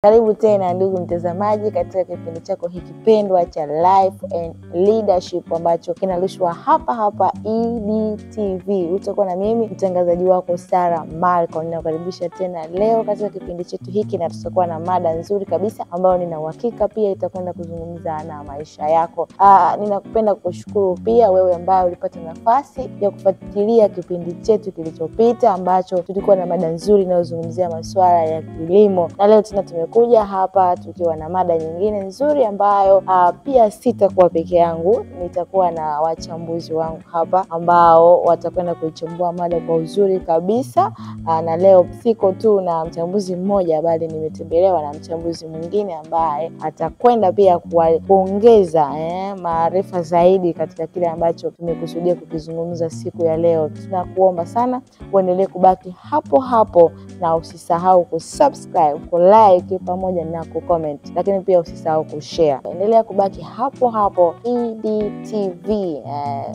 Karibu tena ndugu mtazamaji katika kipindi chako hiki pendwa cha Life and Leadership ambacho kinarushwa hapa EDTV. Utakuwa na mimi mtangazaji wako Sarah Malcolm. Ninakukaribisha tena leo katika kipindi chetu hiki na tutakuwa na mada nzuri kabisa ambayo nina uhakika pia itakwenda kuzungumza na maisha yako. Ninakupenda kukushukuru pia wewe ambaye ulipata nafasi ya kufuatilia kipindi chetu kilichopita ambacho tulikuwa na mada nzuri inayozungumzia masuala ya kilimo. Na leo tena kuja hapa tukiwa na mada nyingine nzuri ambayo pia sitakuwa peke yangu, nitakuwa na wachambuzi wangu hapa ambao watakwenda kuichambua mada kwa uzuri kabisa. Na leo siko tu na mchambuzi mmoja bali nimetembelewa na mchambuzi mwingine ambaye atakwenda pia kuongeza maarifa zaidi katika kile ambacho tumekusudia kukizungumza siku ya leo. Tunakuomba sana uendelee kubaki hapo na usisahau kusubscribe, kulike pamoja na kucomment, lakini pia usisahau kushare. Endelea kubaki hapo EDTV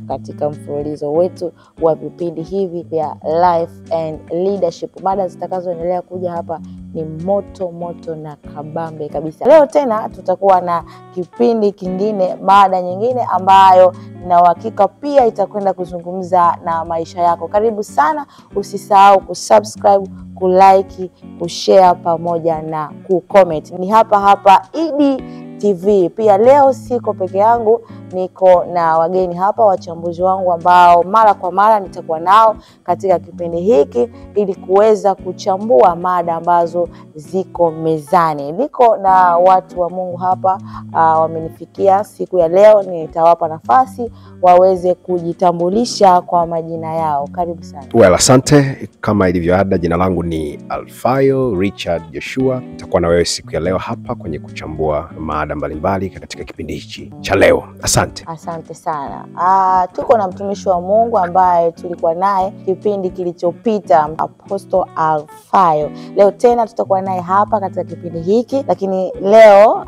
katika mfululizo wetu wa vipindi hivi vya Life and Leadership. Mada zitakazoendelea kuja hapa ni moto na kabambe kabisa. Leo tena tutakuwa na kipindi kingine, mada nyingine ambayo na uhakika pia itakwenda kuzungumza na maisha yako. Karibu sana, usisahau kusubscribe, kulike, kushare pamoja na kucomment. Ni hapa EDTV. Pia leo siko peke yangu, niko na wageni hapa, wachambuzi wangu ambao mara kwa mara nitakuwa nao katika kipindi hiki ili kuweza kuchambua mada ambazo ziko mezani. Niko na watu wa Mungu hapa wamenifikia siku ya leo, nitawapa nafasi waweze kujitambulisha kwa majina yao. Karibu sana. Asante. Kama ilivyo ada, jina langu ni Alfayo Richard Joshua. Nitakuwa na wewe siku ya leo hapa kwenye kuchambua mada mbalimbali katika kipindi hiki cha leo. Asante sana. Tuko na mtumishi wa Mungu ambaye tulikuwa naye kipindi kilichopita, Apostle Alfayo. Leo tena tutakuwa naye hapa katika kipindi hiki, lakini leo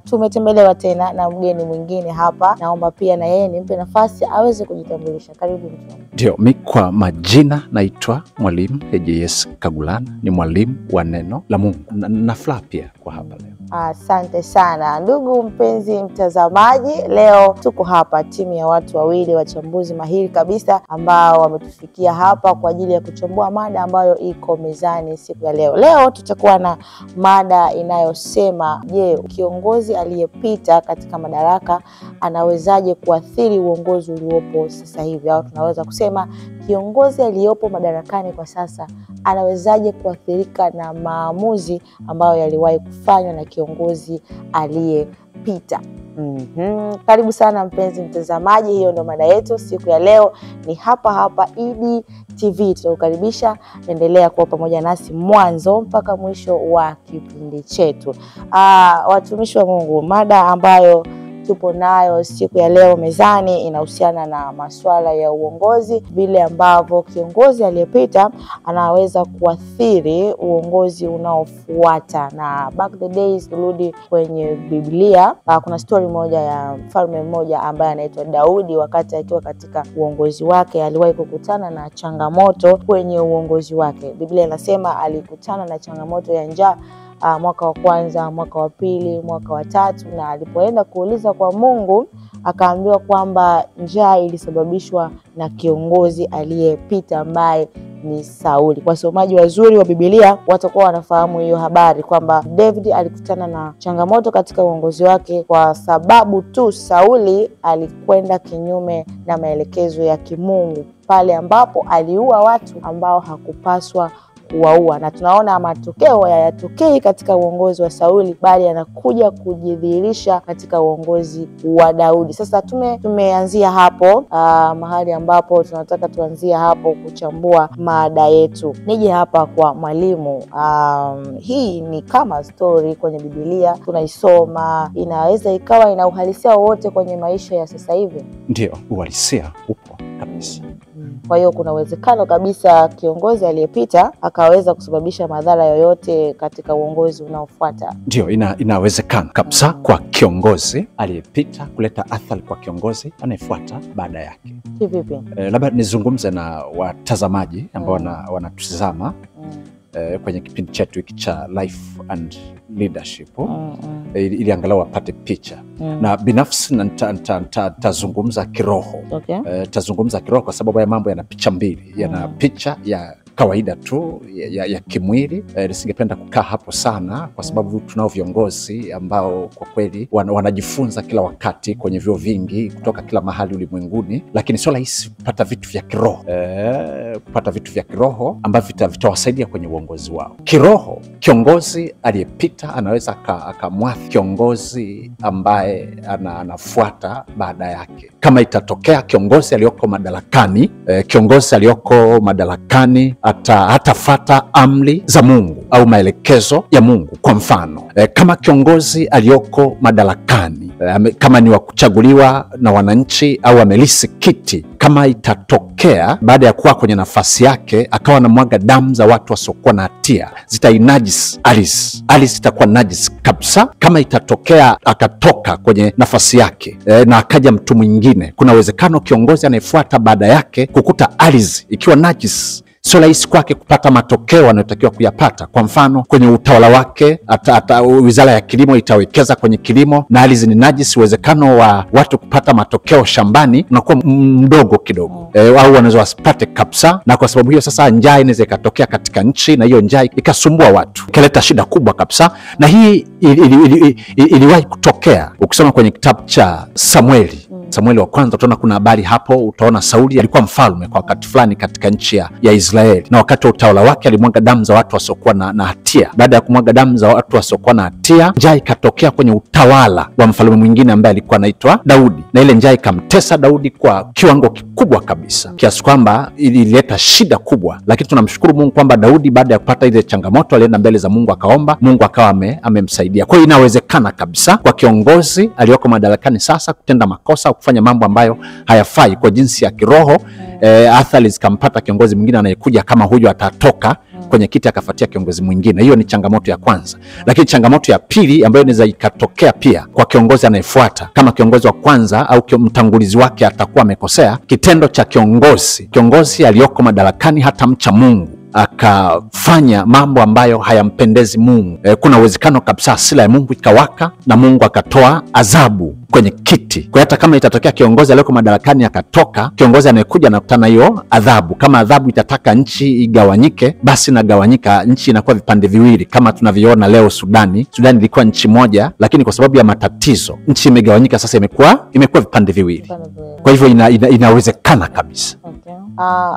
tumetembelewa tena na mgeni mwingine hapa. Naomba pia na yeye nimpe nafasi aweze kujitambulisha. Karibu mtumishi. Ndio, mimi kwa majina naitwa Mwalimu EJS Kagulana, ni mwalimu wa neno la Mungu. Na furaha pia kwa hapa leo. Asante sana ndugu mpenzi mtazamaji. Leo tuko hapa timu ya watu wawili, wachambuzi mahiri kabisa ambao wametufikia hapa kwa ajili ya kuchambua mada ambayo iko mezani siku ya leo. Leo tutakuwa na mada inayosema, je, kiongozi aliyepita katika madaraka anawezaje kuathiri uongozi uliopo sasa hivi? Au tunaweza kusema kiongozi aliyopo madarakani kwa sasa anawezaje kuathirika na maamuzi ambayo yaliwahi kufanywa na kiongozi aliyepita? Karibu sana mpenzi mtazamaji, hiyo ndo mada yetu siku ya leo. Ni hapa EDTV. Tutakukaribisha, endelea kuwa pamoja nasi mwanzo mpaka mwisho wa kipindi chetu. Watumishi wa Mungu, mada ambayo tupo nayo siku ya leo mezani inahusiana na masuala ya uongozi, vile ambavyo kiongozi aliyepita anaweza kuathiri uongozi unaofuata. Na back the days, turudi kwenye Biblia, kuna story moja ya mfalme mmoja ambaye anaitwa Daudi. Wakati akiwa katika uongozi wake aliwahi kukutana na changamoto kwenye uongozi wake. Biblia inasema alikutana na changamoto ya njaa mwaka wa kwanza, mwaka wa pili, mwaka wa tatu, na alipoenda kuuliza kwa Mungu akaambiwa kwamba njaa ilisababishwa na kiongozi aliyepita ambaye ni Sauli. Kwa wasomaji wazuri wa Biblia watakuwa wanafahamu hiyo habari kwamba David alikutana na changamoto katika uongozi wake kwa sababu tu Sauli alikwenda kinyume na maelekezo ya kimungu, pale ambapo aliua watu ambao hakupaswa kuwaua. Na tunaona matokeo hayatokei katika uongozi wa Sauli, bali yanakuja kujidhihirisha katika uongozi wa Daudi. Sasa tumeanzia hapo mahali ambapo tunataka tuanzia hapo kuchambua mada yetu. Nije hapa kwa mwalimu. Hii ni kama story kwenye Biblia tunaisoma, inaweza ikawa ina uhalisia wote kwenye maisha ya sasa hivi. Ndio, uhalisia upo kabisa. Kwa hiyo kuna uwezekano kabisa kiongozi aliyepita akaweza kusababisha madhara yoyote katika uongozi unaofuata. Ndio, inawezekana kabisa kwa kiongozi aliyepita kuleta athari kwa kiongozi anayefuata baada yake. Kivipi? Labda nizungumze na watazamaji ambao wanatuzama. kwenye kipindi chetu hiki cha Life and Leadership ili angalau wapate picha. Na binafsi tazungumza kiroho. Tazungumza kiroho kwa sababu ya mambo yana picha mbili. Yana picha ya kawaida tu ya kimwili. Nisingependa kukaa hapo sana kwa sababu tunao viongozi ambao kwa kweli wanajifunza kila wakati kwenye vyuo vingi kutoka kila mahali ulimwenguni, lakini sio rahisi kupata vitu vya kiroho. Kupata vitu vya kiroho ambavyo vitawasaidia kwenye uongozi wao. Kiroho, kiongozi aliyepita anaweza akamwathiri kiongozi ambaye anafuata baada yake. Kama itatokea kiongozi aliyoko madarakani hatafata amri za Mungu au maelekezo ya Mungu. Kwa mfano, kama kiongozi aliyoko madarakani, kama ni wa kuchaguliwa na wananchi au amelisi kiti, kama itatokea baada ya kuwa kwenye nafasi yake akawa na mwaga damu za watu wasiokuwa na hatia, zitainajisi ardhi itakuwa najisi kabisa. Kama itatokea akatoka kwenye nafasi yake na akaja mtu mwingine, kuna uwezekano kiongozi anayefuata baada yake kukuta ardhi ikiwa najisi. Sio rahisi kwake kupata matokeo anayotakiwa kuyapata. Kwa mfano, kwenye utawala wake Wizara ya Kilimo itawekeza kwenye kilimo na ardhi ni najisi, uwezekano wa watu kupata matokeo shambani unakuwa mdogo kidogo, au wanaweza wasipate kabisa. Na kwa sababu hiyo sasa njaa inaweza ikatokea katika nchi, na hiyo njaa ikasumbua watu, ikaleta shida kubwa kabisa. Na hii iliwahi kutokea. Ukisoma kwenye kitabu cha Samueli wa kwanza utaona kuna habari hapo. Utaona Sauli alikuwa mfalme kwa wakati fulani katika nchi ya Israeli, na wakati wa utawala wake alimwaga damu za watu wasiokuwa na hatia. Baada ya kumwaga damu za watu wasiokuwa na hatia, njaa ikatokea kwenye utawala wa mfalme mwingine ambaye alikuwa anaitwa Daudi, na ile njaa ikamtesa Daudi kwa kiwango kikubwa kabisa, kiasi kwamba ilileta shida kubwa. Lakini tunamshukuru Mungu kwamba Daudi baada ya kupata ile changamoto alienda mbele za Mungu, akaomba, Mungu akawa amemsaidia. Kwa hiyo inawezekana kabisa kwa kiongozi aliyoko madarakani sasa kutenda makosa, kufanya mambo ambayo hayafai kwa jinsi ya kiroho. Athari zikampata kiongozi mwingine anayekuja, kama huyo atatoka kwenye kiti akafuatia kiongozi mwingine. Hiyo ni changamoto ya kwanza. Lakini changamoto ya pili ambayo inaweza ikatokea pia kwa kiongozi anayefuata, kama kiongozi wa kwanza au mtangulizi wake atakuwa amekosea, kitendo cha kiongozi aliyoko madarakani hata mcha Mungu akafanya mambo ambayo hayampendezi Mungu, kuna uwezekano kabisa hasira ya Mungu ikawaka na Mungu akatoa adhabu kwenye kiti. Kwa hata kama itatokea kiongozi aliyeko madarakani akatoka, kiongozi anayekuja anakutana hiyo adhabu. Kama adhabu itataka nchi igawanyike, basi inagawanyika, nchi inakuwa vipande viwili, kama tunavyoona leo Sudani ilikuwa nchi moja, lakini kwa sababu ya matatizo nchi imegawanyika, sasa imekuwa vipande viwili. Kwa hivyo inawezekana kabisa.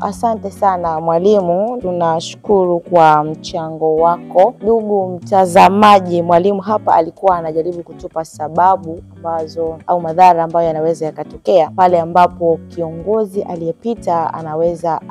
Asante sana mwalimu, tunashukuru kwa mchango wako. Ndugu mtazamaji, mwalimu hapa alikuwa anajaribu kutupa sababu ambazo au madhara ambayo yanaweza yakatokea pale ambapo kiongozi aliyepita anaweza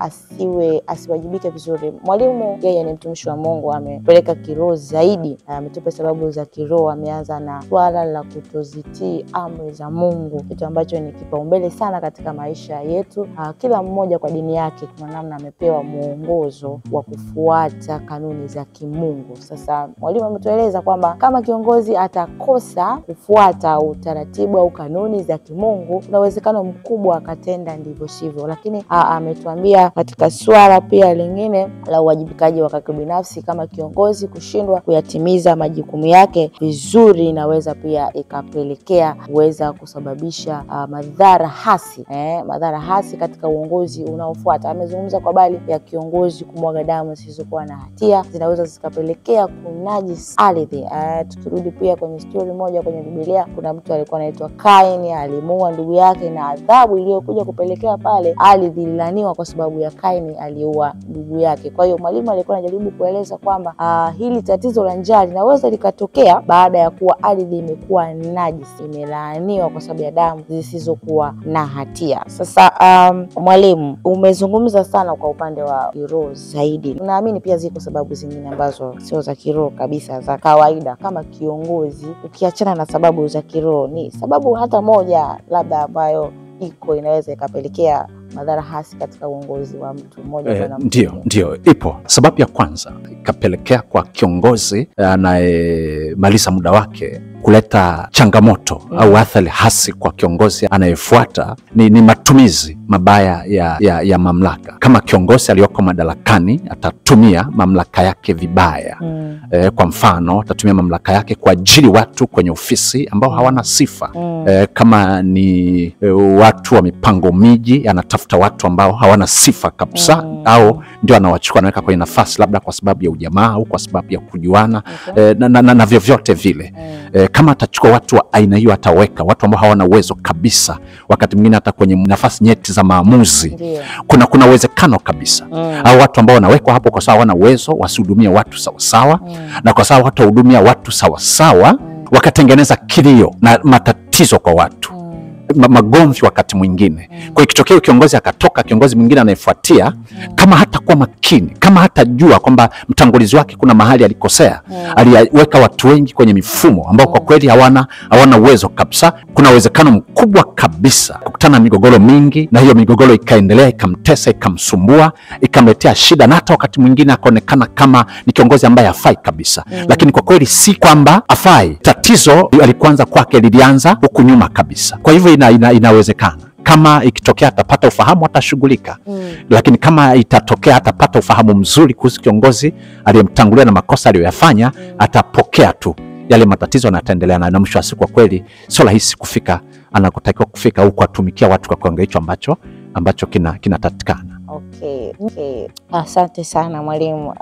asiwajibike vizuri. Mwalimu yeye ni mtumishi wa Mungu, amepeleka kiroho zaidi, ametupa sababu za kiroho. Ameanza na swala la kutozitii amri za Mungu, kitu ambacho ni kipaumbele sana katika maisha yetu. Kila mmoja kwa dini yake kuna namna amepewa mwongozo wa kufuata kanuni za kimungu. Sasa mwalimu ametueleza kwamba kama kiongozi atakosa kufuata utaratibu au kanuni za kimungu, kuna uwezekano mkubwa akatenda ndivyo sivyo. Lakini ametuambia katika swala pia lingine la uwajibikaji wa kwake binafsi, kama kiongozi kushindwa kuyatimiza majukumu yake vizuri, inaweza pia ikapelekea kuweza kusababisha madhara hasi katika uongozi unaofuata. Amezungumza kwa habari ya kiongozi kumwaga damu zisizokuwa na hatia, zinaweza zikapelekea kunajisi ardhi. Tukirudi pia kwenye story moja kwenye Biblia, kuna mtu alikuwa anaitwa Kaini, alimuua ndugu yake, na adhabu iliyokuja kupelekea pale, ardhi ililaniwa kwa sababu ya Kaini aliua ndugu yake. Kwa hiyo mwalimu alikuwa anajaribu kueleza kwamba hili tatizo la njaa linaweza likatokea baada ya kuwa ardhi imekuwa najisi, imelaaniwa kwa sababu ya damu zisizokuwa na hatia. Sasa mwalimu, umezungumza sana kwa upande wa kiroho zaidi. Naamini pia ziko sababu zingine ambazo sio za kiroho kabisa, za kawaida. Kama kiongozi, ukiachana na sababu za kiroho, ni sababu hata moja labda ambayo inaweza ikapelekea madhara hasi katika uongozi wa mtu mmoja? Ndio, ipo. Sababu ya kwanza ikapelekea kwa kiongozi anayemaliza muda wake kuleta changamoto au athari hasi kwa kiongozi anayefuata ni matumizi mabaya ya mamlaka. Kama kiongozi aliyoko madarakani atatumia mamlaka yake vibaya, kwa mfano atatumia mamlaka yake kwa ajili watu kwenye ofisi ambao hawana sifa, kama ni watu wa mipango miji, anatafuta watu ambao hawana sifa kabisa, au ndio anawachukua anaweka kwenye nafasi labda kwa sababu ya ujamaa au kwa sababu ya kujuana, na vyovyote vile. Kama atachukua watu wa aina hiyo, ataweka watu ambao hawana uwezo kabisa, wakati mwingine hata kwenye nafasi nyeti za maamuzi, kuna uwezekano kabisa au watu ambao wanawekwa hapo kwa sababu hawana uwezo wasihudumie watu sawasawa, na kwa sababu watu hudumia watu sawasawa wakatengeneza kilio na matatizo kwa watu, magomvi wakati mwingine. Kwa ikitokea kiongozi akatoka, kiongozi mwingine anayefuatia, kama hata kuwa makini, kama hata jua kwamba mtangulizi wake kuna mahali alikosea, aliweka watu wengi kwenye mifumo ambao kwa kweli hawana uwezo kabisa, kuna uwezekano mkubwa kabisa kukutana na migogoro mingi, na hiyo migogoro ikaendelea, ikamtesa, ikamsumbua, ikamletea shida, na hata wakati mwingine akaonekana kama ni kiongozi ambaye hafai kabisa. Lakini kwa kweli si kwamba hafai, tatizo alikuanza kwake lilianza huku nyuma kabisa. Kwa hivyo inawezekana kama ikitokea atapata ufahamu atashughulika, lakini kama itatokea atapata ufahamu mzuri kuhusu kiongozi aliyemtangulia na makosa aliyoyafanya, atapokea tu yale matatizo na ataendelea na mwisho wa siku kwa kweli sio rahisi kufika anakotakiwa kufika, au kuwatumikia watu kwa kiwango hicho ambacho kinatatikana. Okay. Asante sana mwalimu.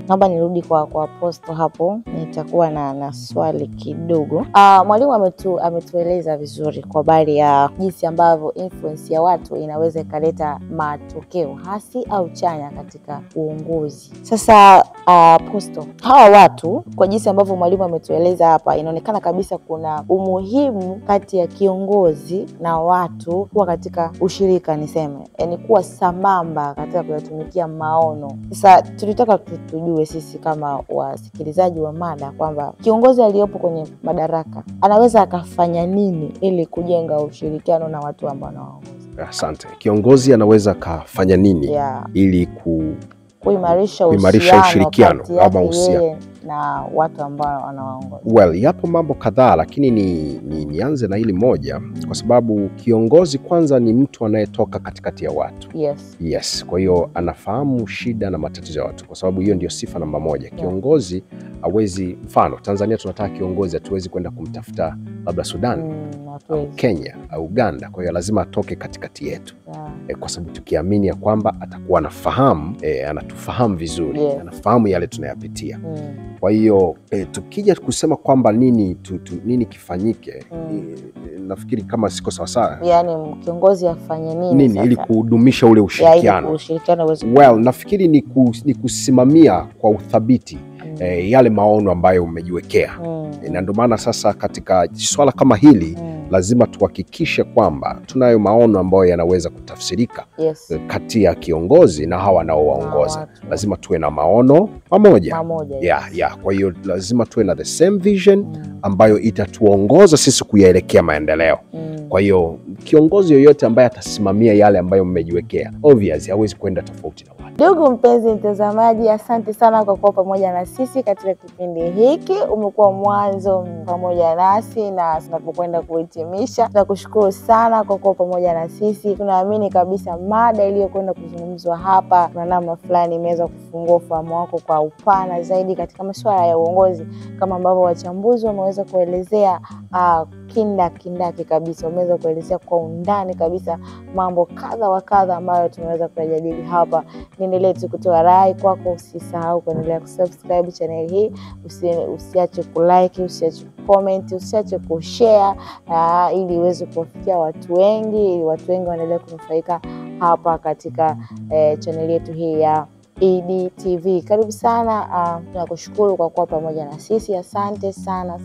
Naomba nirudi kwa Apostle hapo, nitakuwa na swali kidogo. Mwalimu ametueleza vizuri kwa habari ya jinsi ambavyo influence ya watu inaweza ikaleta matokeo hasi au chanya katika uongozi. Sasa Apostle, hawa watu kwa jinsi ambavyo mwalimu ametueleza hapa, inaonekana kabisa kuna umuhimu kati ya kiongozi na watu kuwa katika ushirika, niseme, yani kuwa sambamba katika kuyatumikia maono. Sasa tulitaka tujue sisi kama wasikilizaji wa mada kwamba kiongozi aliyopo kwenye madaraka anaweza akafanya nini ili kujenga ushirikiano na watu ambao anawaongoza. Asante. Kiongozi anaweza akafanya nini ili kuimarisha ushirikiano ama uhusiano na watu ambao anawaongoza? Well, yapo mambo kadhaa, lakini nianze na hili moja, kwa sababu kiongozi kwanza ni mtu anayetoka katikati ya watu. Yes. Kwa hiyo anafahamu shida na matatizo ya watu, kwa sababu hiyo ndio sifa namba moja. Kiongozi hawezi, mfano Tanzania tunataka kiongozi, hatuwezi kwenda kumtafuta labda Sudan au Kenya au Uganda. Kwa hiyo lazima atoke katikati yetu, kwa sababu tukiamini ya kwamba atakuwa anafahamu, anatufahamu vizuri, anafahamu yale tunayapitia. Kwa hiyo tukija kusema kwamba nini kifanyike, nafikiri kama siko sawa, yani kiongozi afanye nini ili kudumisha ule ushirikiano. Well, nafikiri ni kusimamia kwa uthabiti yale maono ambayo umejiwekea. Na ndio maana sasa katika swala kama hili lazima tuhakikishe kwamba tunayo maono ambayo yanaweza kutafsirika kati ya kiongozi na hawa wanaowaongoza. Lazima tuwe na maono pamoja. Kwa hiyo lazima tuwe na the same vision ambayo itatuongoza sisi kuyaelekea maendeleo. Kwa hiyo kiongozi yoyote ambaye atasimamia yale ambayo mmejiwekea, obviously hawezi kwenda tofauti na watu. Ndugu mpenzi mtazamaji, asante sana kwa kuwa pamoja na sisi katika kipindi hiki. Umekuwa mwanzo pamoja nasi na tunapokwenda kuhitimisha. Tunakushukuru sana kwa kuwa pamoja na sisi. Tunaamini kabisa mada iliyokwenda kuzungumzwa hapa na namna fulani imeweza kufungua ufahamu wako kwa upana zaidi katika masuala ya uongozi, kama ambavyo wachambuzi wameweza kuelezea kindaki kabisa. Wameweza kuelezea kwa undani kabisa mambo kadha wa kadha ambayo tunaweza kujadili hapa. Niendelee tu kutoa rai kwako, usisahau kuendelea kusubscribe channel hii, usiache kulike, usiache comment, usiache kushare, ili iweze kuwafikia watu wengi, ili watu wengi waendelee kunufaika hapa katika channel yetu hii ya EDTV. Karibu sana, tunakushukuru kwa kuwa pamoja na sisi. Asante sana.